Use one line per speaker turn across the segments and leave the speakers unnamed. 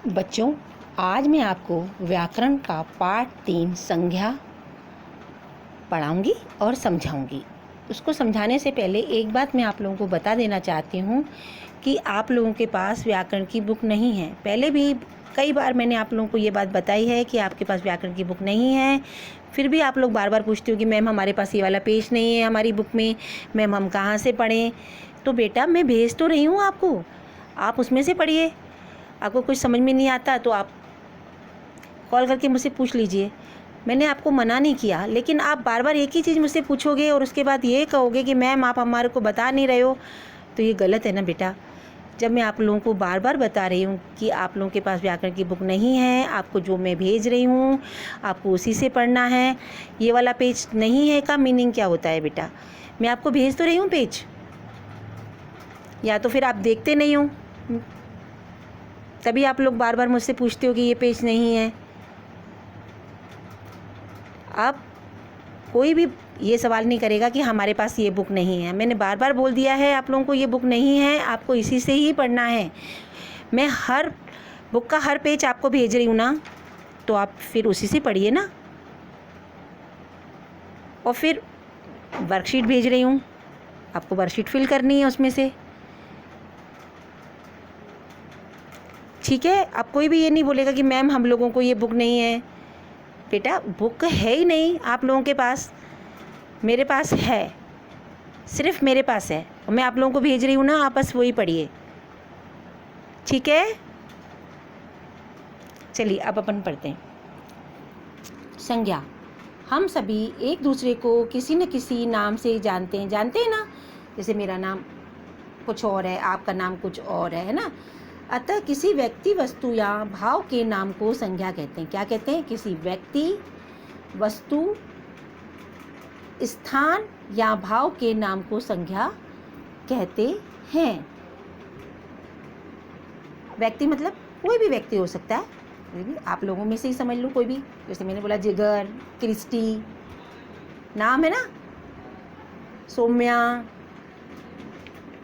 बच्चों, आज मैं आपको व्याकरण का पाठ 3 संज्ञा पढ़ाऊंगी और समझाऊंगी। उसको समझाने से पहले एक बात मैं आप लोगों को बता देना चाहती हूँ कि आप लोगों के पास व्याकरण की बुक नहीं है। पहले भी कई बार मैंने आप लोगों को ये बात बताई है कि आपके पास व्याकरण की बुक नहीं है, फिर भी आप लोग बार बार पूछते हो कि मैम हमारे पास ये वाला पेज नहीं है हमारी बुक में, मैम हम कहाँ से पढ़ें। तो बेटा मैं भेज तो रही हूँ आपको, आप उसमें से पढ़िए। आपको कुछ समझ में नहीं आता तो आप कॉल करके मुझसे पूछ लीजिए। मैंने आपको मना नहीं किया, लेकिन आप बार बार एक ही चीज़ मुझसे पूछोगे और उसके बाद ये कहोगे कि मैम आप हमारे को बता नहीं रहे हो, तो ये गलत है ना बेटा। जब मैं आप लोगों को बार बार बता रही हूँ कि आप लोगों के पास व्याकरण की बुक नहीं है, आपको जो मैं भेज रही हूँ आपको उसी से पढ़ना है। ये वाला पेज नहीं है का मीनिंग क्या होता है बेटा? मैं आपको भेज तो रही हूँ पेज, या तो फिर आप देखते नहीं हो, तभी आप लोग बार बार मुझसे पूछते हो कि ये पेज नहीं है। अब कोई भी ये सवाल नहीं करेगा कि हमारे पास ये बुक नहीं है। मैंने बार बार बोल दिया है आप लोगों को ये बुक नहीं है, आपको इसी से ही पढ़ना है। मैं हर बुक का हर पेज आपको भेज रही हूँ ना, तो आप फिर उसी से पढ़िए ना। और फिर वर्कशीट भेज रही हूँ, आपको वर्कशीट फिल करनी है उसमें से, ठीक है। अब कोई भी ये नहीं बोलेगा कि मैम हम लोगों को ये बुक नहीं है। बेटा बुक है ही नहीं आप लोगों के पास, मेरे पास है, सिर्फ मेरे पास है और मैं आप लोगों को भेज रही हूँ ना, आप बस वही पढ़िए, ठीक है। चलिए अब अपन पढ़ते हैं। संज्ञा, हम सभी एक दूसरे को किसी न किसी नाम से जानते हैं ना। जैसे मेरा नाम कुछ और है, आपका नाम कुछ और है ना। अतः किसी व्यक्ति, वस्तु या भाव के नाम को संज्ञा कहते हैं। क्या कहते हैं? किसी व्यक्ति, वस्तु, स्थान या भाव के नाम को संज्ञा कहते हैं। व्यक्ति मतलब कोई भी व्यक्ति हो सकता है, कोई भी, आप लोगों में से ही समझ लो कोई भी। जैसे मैंने बोला जिगर, क्रिस्टी, नाम है ना, सौम्या,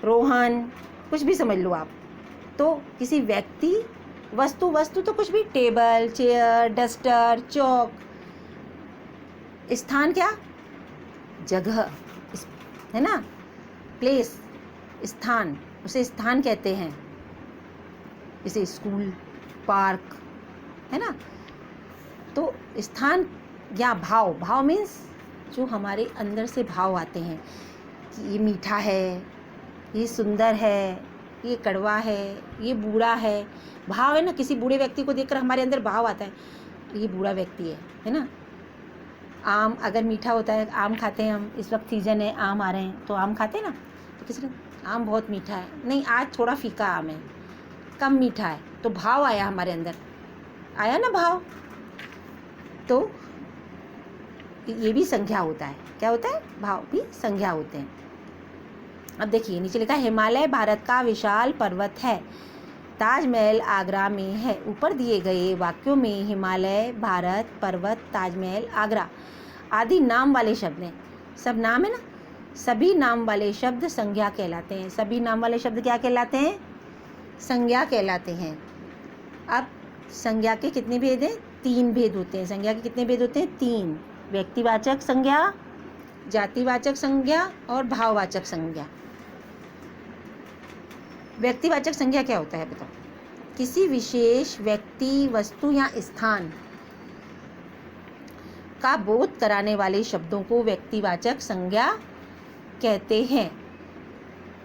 रोहन, कुछ भी समझ लो आप। तो किसी व्यक्ति, वस्तु तो कुछ भी, टेबल, चेयर, डस्टर, चौक। स्थान क्या? जगह, है ना, प्लेस, स्थान, उसे स्थान कहते हैं। जैसे स्कूल, पार्क, है ना। तो स्थान या भाव मीन्स जो हमारे अंदर से भाव आते हैं कि ये मीठा है, ये सुंदर है, ये कड़वा है, ये बूढ़ा है। भाव है ना, किसी बूढ़े व्यक्ति को देखकर हमारे अंदर भाव आता है, ये बूढ़ा व्यक्ति है ना। आम अगर मीठा होता है, आम खाते हैं हम, इस वक्त सीजन है, आम आ रहे हैं तो आम खाते हैं ना। तो किसी ने आम बहुत मीठा है, नहीं आज थोड़ा फीका आम है, कम मीठा है, तो भाव आया हमारे अंदर, आया ना भाव। तो ये भी संज्ञा होता है। क्या होता है? भाव भी संज्ञा होते हैं। अब देखिए नीचे लिखा है, हिमालय भारत का विशाल पर्वत है, ताजमहल आगरा में है। ऊपर दिए गए वाक्यों में हिमालय, भारत, पर्वत, ताजमहल, आगरा आदि नाम वाले शब्द हैं। सब नाम है ना, सभी नाम वाले शब्द संज्ञा कहलाते हैं। सभी नाम वाले शब्द क्या कहलाते हैं? संज्ञा कहलाते हैं। अब संज्ञा के कितने भेद हैं? 3 भेद होते हैं। संज्ञा के कितने भेद होते हैं? 3। व्यक्तिवाचक संज्ञा, जातिवाचक संज्ञा और भाववाचक संज्ञा। व्यक्तिवाचक संज्ञा क्या होता है बताओ? किसी विशेष व्यक्ति, वस्तु या स्थान का बोध कराने वाले शब्दों को व्यक्तिवाचक संज्ञा कहते हैं।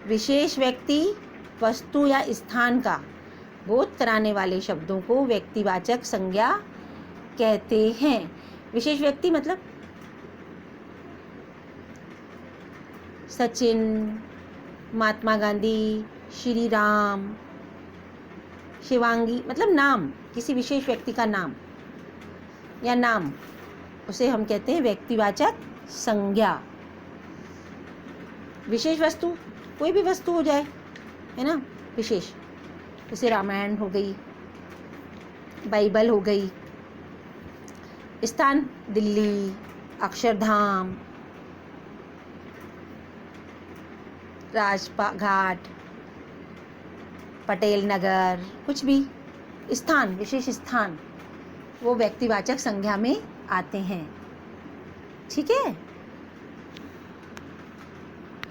विशेष व्यक्ति, वस्तु या स्थान का बोध कराने वाले शब्दों को व्यक्तिवाचक संज्ञा कहते हैं। विशेष व्यक्ति मतलब सचिन, महात्मा गांधी, श्री राम, शिवांगी, मतलब नाम, किसी विशेष व्यक्ति का नाम या नाम, उसे हम कहते हैं व्यक्तिवाचक संज्ञा। विशेष वस्तु कोई भी वस्तु हो जाए, है ना, विशेष, जैसे रामायण हो गई, बाइबल हो गई। स्थान दिल्ली, अक्षरधाम, राजघाट, पटेल नगर, कुछ भी, स्थान, विशेष स्थान वो व्यक्तिवाचक संज्ञा में आते हैं। ठीक है।